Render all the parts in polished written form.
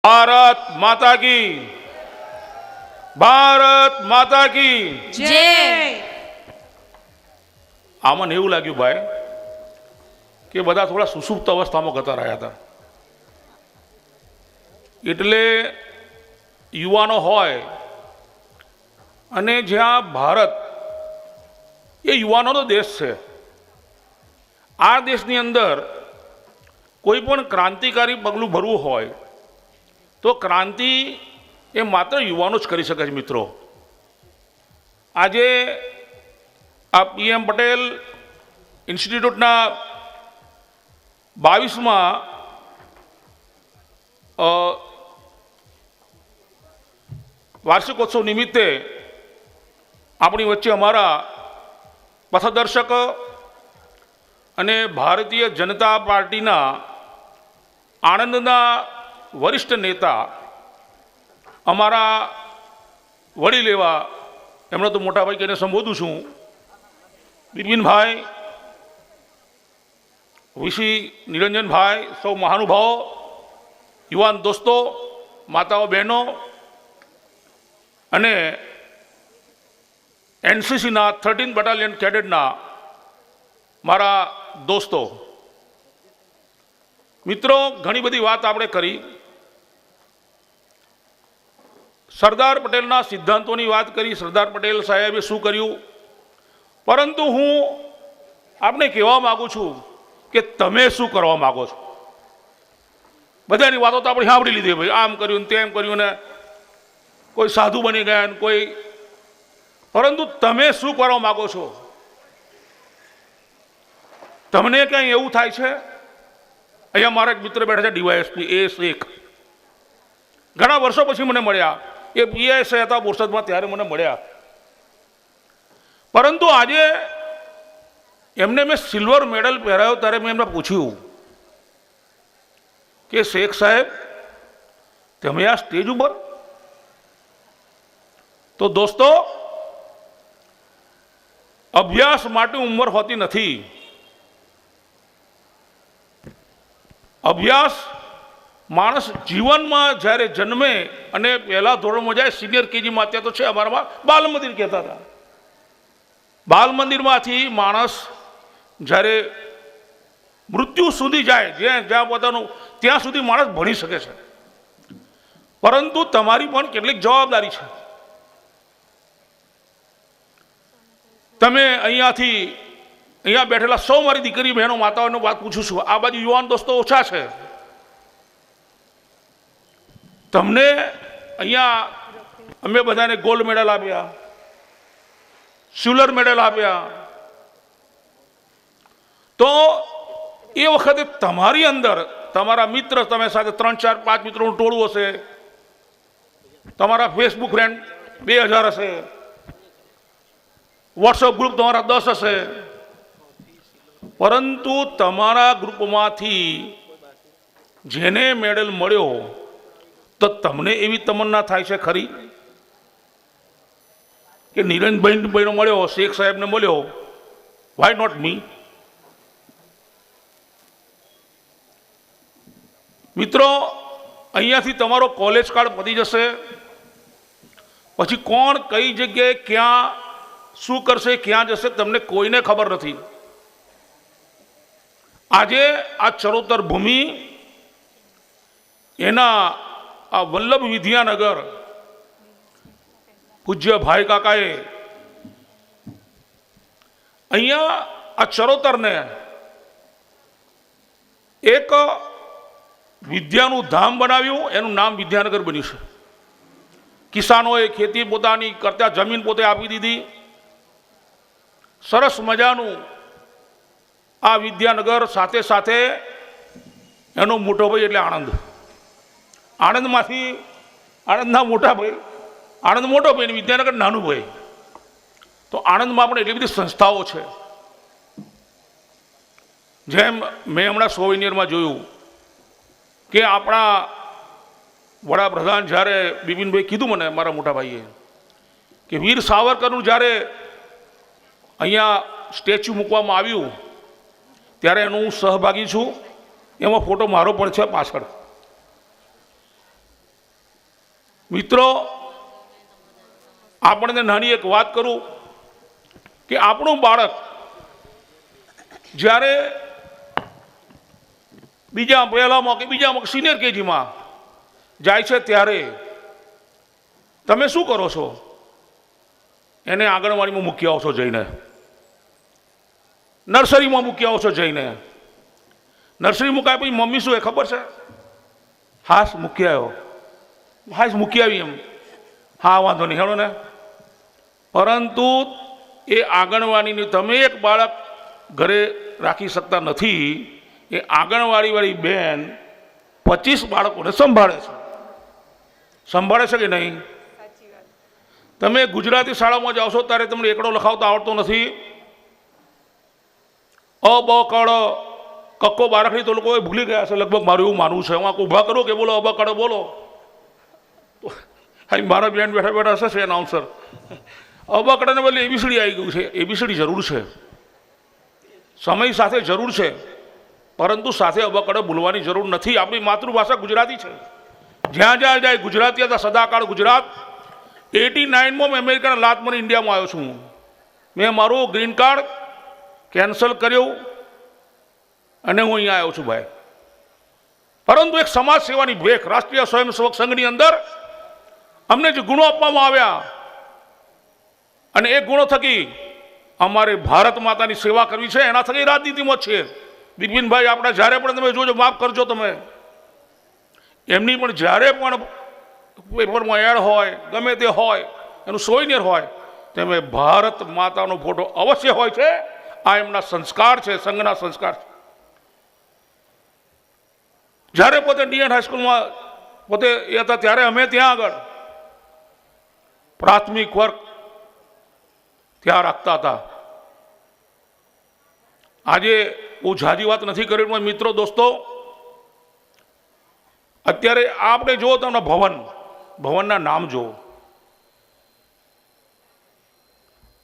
ભારત માતા કી, ભારત માતા કી જય. આમાં એવું લાગ્યું ભાઈ કે બધા થોડા સુસુપ્ત અવસ્થામાં ગતા રહ્યા હતા. એટલે યુવાનો હોય અને જ્યાં ભારત એ યુવાનોનો દેશ છે, આ દેશની અંદર કોઈ પણ ક્રાંતિકારી પગલું ભરવું હોય તો ક્રાંતિ એ માત્ર યુવાનો જ કરી શકે છે. મિત્રો, આજે આ PM પટેલ ઇન્સ્ટિટ્યૂટના 22મા વાર્ષિકોત્સવ નિમિત્તે આપણી વચ્ચે અમારા પથદર્શક અને ભારતીય જનતા પાર્ટીના આણંદના વરિષ્ઠ નેતા, અમારા વડીલ એવા, એમણે તો મોટાભાઈ કહીને સંબોધું છું, બિપિનભાઈ, વીસી નિરંજનભાઈ, સૌ મહાનુભાવો, યુવાન દોસ્તો, માતાઓ, બહેનો અને NCCના 13th બટાલિયન કેડેટના મારા દોસ્તો, મિત્રો, ઘણી બધી વાત આપણે કરી. સરદાર પટેલના સિદ્ધાંતોની વાત કરી, સરદાર પટેલ સાહેબે શું કર્યું, પરંતુ હું આપને કહેવા માગું છું કે તમે શું કરવા માગો છો. બધાની વાતો તો આપણે સાંભળી લીધી, ભાઈ આમ કર્યું ને તેમ કર્યું ને કોઈ સાધુ બની ગયા ને કોઈ, પરંતુ તમે શું કરવા માગો છો? તમને ક્યાંય એવું થાય છે? અહીંયા મારા એક મિત્ર બેઠા છે, DYSP A1, ઘણા વર્ષો પછી મને મળ્યા. એ PSI હતા બોરસદમાં, ત્યારે મને મળ્યા. પરંતુ આજે એમને મેં સિલ્વર મેડલ પહેરાવ્યો ત્યારે મેં એમને પૂછ્યું કે શેખ સાહેબ, તમે આ સ્ટેજ ઉપર? તો દોસ્તો, અભ્યાસ માટે ઉંમર હોતી નથી. અભ્યાસ માણસ જીવનમાં જ્યારે જન્મે અને પહેલા ધોરણમાં જાય, સિનિયર KGમાં, અત્યારે તો છે અમારામાં બાલ મંદિર કહેતા હતા, બાલ મંદિરમાંથી માણસ જ્યારે મૃત્યુ સુધી જાય, જ્યાં પોતાનું ત્યાં સુધી માણસ ભણી શકે છે. પરંતુ તમારી પણ કેટલીક જવાબદારી છે. તમે અહીંયા બેઠેલા સૌ મારી દીકરી બહેનો માતાઓને વાત પૂછું છું, આ બાજુ યુવાન દોસ્તો ઓછા છે. તમને અહીંયા અમે બધાને ગોલ્ડ મેડલ આપ્યા, સિલ્વર મેડલ આપ્યા, તો એ વખતે તમારી અંદર તમારા મિત્ર, તમે સાથે 3, 4, 5 મિત્રોનું ટોળું હશે, તમારા ફેસબુક ફ્રેન્ડ 2000 હશે, વોટ્સઅપ ગ્રુપ તમારા 10 હશે, પરંતુ તમારા ગ્રુપમાંથી જેને મેડલ મળ્યો તો તમને એવી તમન્ના થાય છે ખરી કે નિરંજનભાઈને મળ્યો, શેખ સાહેબને મળ્યો, વાય નોટ મી? મિત્રો, અહીંયાથી તમારો કોલેજ કાળ પતી જશે, પછી કોણ કઈ જગ્યાએ ક્યાં શું કરશે, ક્યાં જશે, તમને કોઈને ખબર નથી. આજે આ ચરોતર ભૂમિ, એના આ વલ્લભ વિદ્યાનગર પૂજ્ય ભાઈ કાકાએ અહીંયા આ ચરોતરને એક વિદ્યાનું ધામ બનાવ્યું, એનું નામ વિદ્યાનગર બન્યું છે. કિસાનોએ ખેતી પોતાની કરતા જમીન પોતે આપી દીધી. સરસ મજાનું આ વિદ્યાનગર, સાથે સાથે એનો મોટો ભાઈ એટલે આણંદ, આણંદમાંથી આણંદના મોટા ભાઈ, આણંદ મોટો ભાઈ, વિદ્યાનગર નાનું ભાઈ. તો આણંદમાં પણ એટલી બધી સંસ્થાઓ છે. જેમ મેં હમણાં સોવિનિયરમાં જોયું કે આપણા વડાપ્રધાન જ્યારે બિપિનભાઈ કીધું મને, મારા મોટા ભાઈએ, કે વીર સાવરકરનું જ્યારે અહીંયા સ્ટેચ્યુ મૂકવામાં આવ્યું ત્યારે એનો હું સહભાગી છું. એમાં ફોટો મારો પણ છે પાછળ. મિત્રો, આપણને નાની એક વાત કરું કે આપણું બાળક જ્યારે બીજા પહેલામાં કે બીજામાં સિનિયર કેજીમાં જાય છે ત્યારે તમે શું કરો છો? એને આંગણવાડીમાં મૂકી આવો છો જઈને, નર્સરીમાં મૂકી આવો છો જઈને. નર્સરી મૂકાય પછી મમ્મી શું એ ખબર છે? હાસ મૂકી આવ્યો, હાસ મૂકી આવી એમ, હા વાંધો નહીં હેડો ને. પરંતુ એ આંગણવાડીની તમે એક બાળક ઘરે રાખી શકતા નથી, એ આંગણવાડીવાળી બેન 25 બાળકોને સંભાળે છે. સંભાળે છે કે નહીં? તમે ગુજરાતી શાળામાં જાઓ છો ત્યારે તમને એકડો લખાવતા આવડતો નથી. અ બ કડ કક્કો બારખડી તો લોકો ભૂલી ગયા છે લગભગ, મારું એવું માનવું છે. હું આખું ઊભા કરું કે બોલો અ બ કડ બોલો, હા મારા બેન બેઠા બેઠા હશે એનાઉન્સર. અ બ કડને બદલે એબીસીડી આવી ગયું છે. એબીસીડી જરૂર છે, સમય સાથે જરૂર છે, પરંતુ સાથે અ બ કડ ભૂલવાની જરૂર નથી. આપણી માતૃભાષા ગુજરાતી છે. જ્યાં જ્યાં જાય ગુજરાતી હતા સદાકાળ ગુજરાત. 89માં મેં અમેરિકાના લાત મને ઇન્ડિયામાં આવ્યો છું. મેં મારું ગ્રીન કાર્ડ કેન્સલ કર્યું અને હું અહીંયા આવ્યો છું ભાઈ. પરંતુ એક સમાજ સેવાની ભેખ રાષ્ટ્રીય સ્વયંસેવક સંઘની અંદર અમને જે ગુણો આપવામાં આવ્યા અને એ ગુણો થકી અમારે ભારત માતાની સેવા કરવી છે, એના થકી રાજનીતિમાં છે. બિપિનભાઈ આપણા જ્યારે પણ તમે જોજો, માફ કરજો તમે, એમની પણ જ્યારે પણ પેપરમાં એડ હોય ગમે તે હોય એનું સોયનેર હોય તેમે ભારત માતાનો ફોટો અવશ્ય હોય છે. આ એમના સંસ્કાર છે, સંઘના સંસ્કાર છે. જ્યારે પોતે ડીએન હાઈસ્કૂલમાં પોતે એ હતા ત્યારે અમે ત્યાં આગળ પ્રાથમિક વર્ગ ત્યાં રાખતા હતા. આજે બહુ ઝાઝી વાત નથી કરી મિત્રો દોસ્તો. અત્યારે આપણે જુઓ તમને ભવનના નામ જુઓ,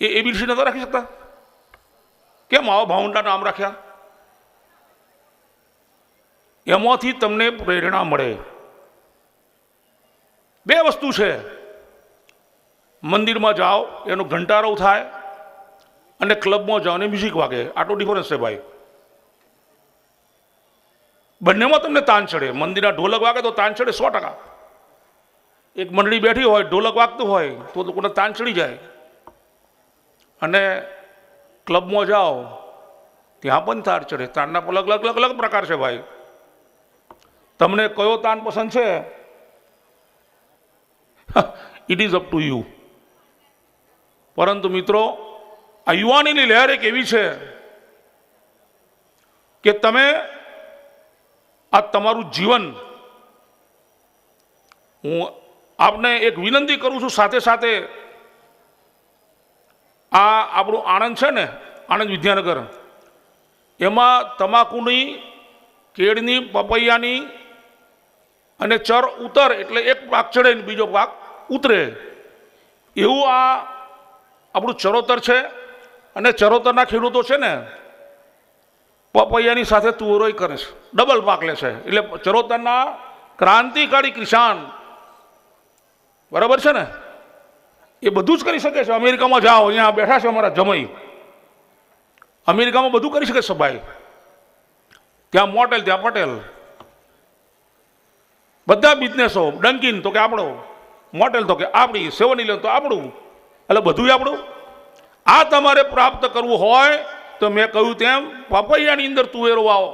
એ એબીસી નતા રાખી શકતા? કેમ આવા ભવનના નામ રાખ્યા? એમાંથી તમને પ્રેરણા મળે. બે વસ્તુ છે, મંદિરમાં જાઓ એનો ઘંટારવ થાય અને ક્લબમાં જાઓ અને મ્યુઝિક વાગે. આટલો ડિફરન્સ છે ભાઈ. બંનેમાં તમને તાન ચડે. મંદિરના ઢોલક વાગે તો તાન ચડે 100%. એક મંડળી બેઠી હોય ઢોલક વાગતું હોય તો લોકોને તાન ચડી જાય. અને ક્લબમાં જાઓ ત્યાં પણ તાન ચડે. તાનના અલગ અલગ અલગ અલગ પ્રકાર છે ભાઈ. તમને કયો તાન પસંદ છે? It is up to you. પરંતુ મિત્રો, આ યુવાનીની લહેર એક એવી છે કે તમે આ તમારું જીવન, હું આપને એક વિનંતી કરું છું સાથે સાથે, આ આપણું આણંદ છે ને, આણંદ વિદ્યાનગર, એમાં તમાકુની, કેળની, પપૈયાની અને ચર ઉતર એટલે એક પાક ચડે ને બીજો પાક ઉતરે એવું આ આપણું ચરોતર છે. અને ચરોતરના ખેડૂતો છે ને પપૈયાની સાથે તુવેરોય કરે છે, ડબલ પાક લે છે. એટલે ચરોતરના ક્રાંતિકારી કિસાન, બરાબર છે ને, એ બધું જ કરી શકે છે. અમેરિકામાં જાઓ, અહીંયા બેઠા છે અમારા જમાઈ, અમેરિકામાં બધું કરી શકે છે ભાઈ. ત્યાં મોટેલ, ત્યાં પટેલ, બધા બિઝનેસો. ડંકીન તો કે આપણો, મોટેલ તો કે આપણી, 7-11 તો આપણું, એટલે બધું આપણું. આ તમારે પ્રાપ્ત કરવું હોય તો મેં કહ્યું તેમ પપૈયાની અંદર તુવેરો વાવો.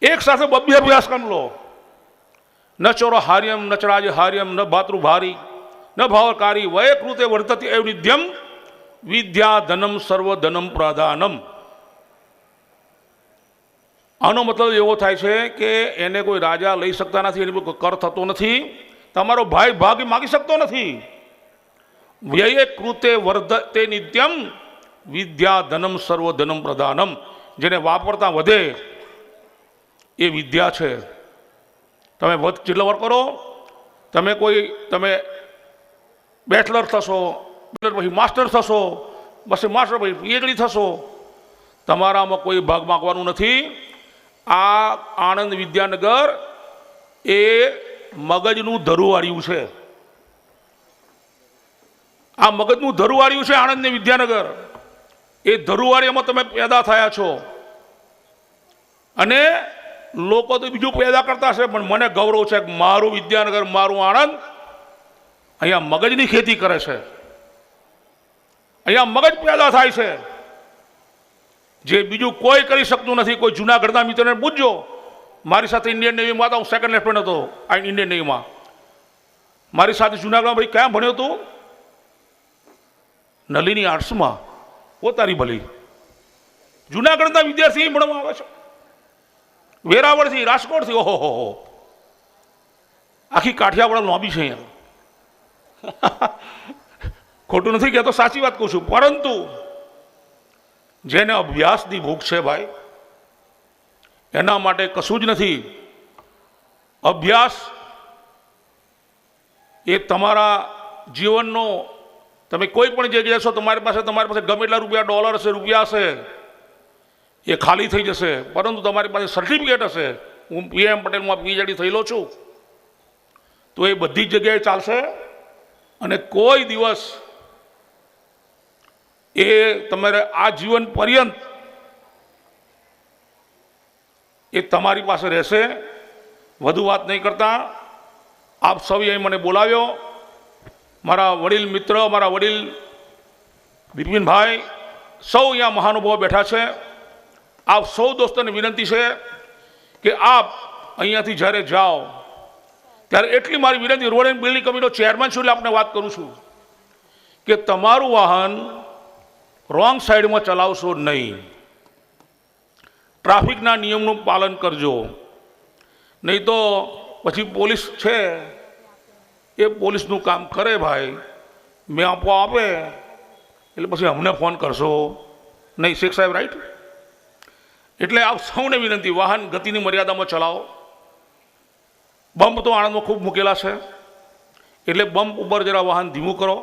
એક સાથે બબ્બે અભ્યાસ કરી લો. ન ચોરો હાર્યમ ન ચરાજ હાર્યમ ન ભાતૃભારી ન ભાવકારી વય કૃતે વર્તતી એવ નિધ્યમ વિદ્યા ધનમ સર્વ ધનમ પ્રધાનમ. આનો મતલબ એવો થાય છે કે એને કોઈ રાજા લઈ શકતા નથી, એની કોઈ કર થતો નથી, તમારો ભાઈ ભાગ માગી શકતો નથી. વ્યય કૃતે વર્ધતે નિત્યમ વિદ્યા ધનમ સર્વ ધનમ પ્રધાનમ. જેને વાપરતા વધે એ વિદ્યા છે. તમે જેટલો વર્ક કરો, તમે બેચલર થશો, પછી માસ્ટર થશો, પછી માસ્ટર પછી પીએચડી થશો, તમારામાં કોઈ ભાગ માગવાનું નથી. આ આણંદ વિદ્યાનગર એ મગજનું ધરુવાળ્યું છે. આ મગજનું ધરુવાળ્યું છે આણંદ ને વિદ્યાનગર. એ ધરુવાળીમાં તમે પેદા થયા છો અને લોકો તો બીજું પેદા કરતા છે, પણ મને ગૌરવ છે કે મારું વિદ્યાનગર, મારું આણંદ અહીંયા મગજની ખેતી કરે છે. અહીંયા મગજ પેદા થાય છે જે બીજું કોઈ કરી શકતું નથી. કોઈ જૂનાગઢના મિત્રને પૂછજો, મારી સાથે ઇન્ડિયન નેવીમાં હતા, હું સેકન્ડ લેફ્ટનન્ટ હતો ઇન્ડિયન નેવીમાં. મારી સાથે જૂનાગઢમાં ભાઈ ક્યાં ભણ્યો તું? નલિની આર્ટ્સમાં. પોતારી ભલી જૂનાગઢના વિદ્યાર્થી ભણવા આવે છે, વેરાવળથી, રાજકોટથી. ઓહો હો, આખી કાઠિયાવાડ લોબી છે અહીંયા. ખોટું નથી કહેતો, સાચી વાત કહું છું. પરંતુ જેને અભ્યાસની ભૂખ છે ભાઈ, એના માટે કશું જ નથી. અભ્યાસ એ તમારા જીવનનો, તમે કોઈ પણ જગ્યાએ છો, તમારી પાસે ગમે એટલા રૂપિયા, ડોલર હશે, રૂપિયા હશે, એ ખાલી થઈ જશે. પરંતુ તમારી પાસે સર્ટિફિકેટ હશે, હું PM પટેલમાં PhD થયેલો છું, તો એ બધી જ જગ્યાએ ચાલશે. અને કોઈ દિવસ એ તમારે આ જીવન પર્યંત એ તમારી પાસે રહેશે. વધુ વાત નહીં કરતા, આપ સૌએ મને બોલાવ્યો. મારા વડીલ મિત્ર, મારા વડીલ બિપિનભાઈ, સૌ અહીંયા મહાનુભાવો બેઠા છે. આપ સૌ દોસ્તોને વિનંતી છે કે આપ અહીંયાથી જ્યારે જાઓ ત્યારે એટલી મારી વિનંતી, રોડ એન્ડ બિલ્ડિંગ કમિટીનો ચેરમેન છું એટલે આપને વાત કરું છું કે તમારું વાહન રોંગ સાઈડમાં ચલાવશો નહીં. ટ્રાફિકના નિયમનું પાલન કરજો, નહીં તો પછી પોલીસ છે એ પોલીસનું કામ કરે ભાઈ, મેં આપવા આપે એટલે પછી અમને ફોન કરશો નહીં. શેખ સાહેબ રાઈટ. એટલે આપ સૌને વિનંતી, વાહન ગતિની મર્યાદામાં ચલાવો. બમ્પ તો આણંદમાં ખૂબ મૂકેલા છે, એટલે બમ્પ ઉપર જરા વાહન ધીમું કરો.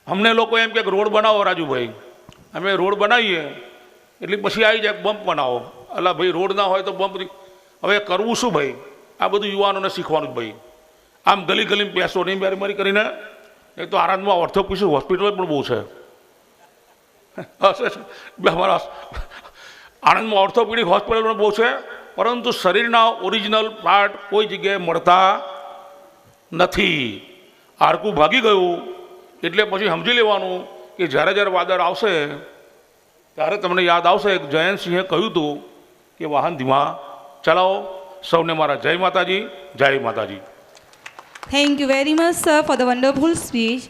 અમને લોકો એમ કે રોડ બનાવો રાજુભાઈ, અમે રોડ બનાવીએ એટલે પછી આવી જાય બમ્પ બનાવો. અલા ભાઈ, રોડ ના હોય તો બમ્પ. હવે કરવું શું ભાઈ? આ બધું યુવાનોને શીખવાનું જ ભાઈ. આમ ગલી ગલીમાં બેસો નહીં મારી કરીને. એ તો આણંદમાં ઓર્થોપેડિક હોસ્પિટલ પણ બહુ છે. અમારા આણંદમાં ઓર્થોપેડિક હોસ્પિટલ પણ બહુ છે, પરંતુ શરીરના ઓરિજિનલ પાર્ટ કોઈ જગ્યાએ મળતા નથી. હાડકું ભાગી ગયું એટલે પછી સમજી લેવાનું કે જ્યારે જ્યારે વાદળ આવશે ત્યારે તમને યાદ આવશે કે જયંતસિંહે કહ્યું હતું કે વાહન ધીમા ચલાવો. સૌને મારા જય માતાજી, જય માતાજી. Thank you very much, sir, for the wonderful speech.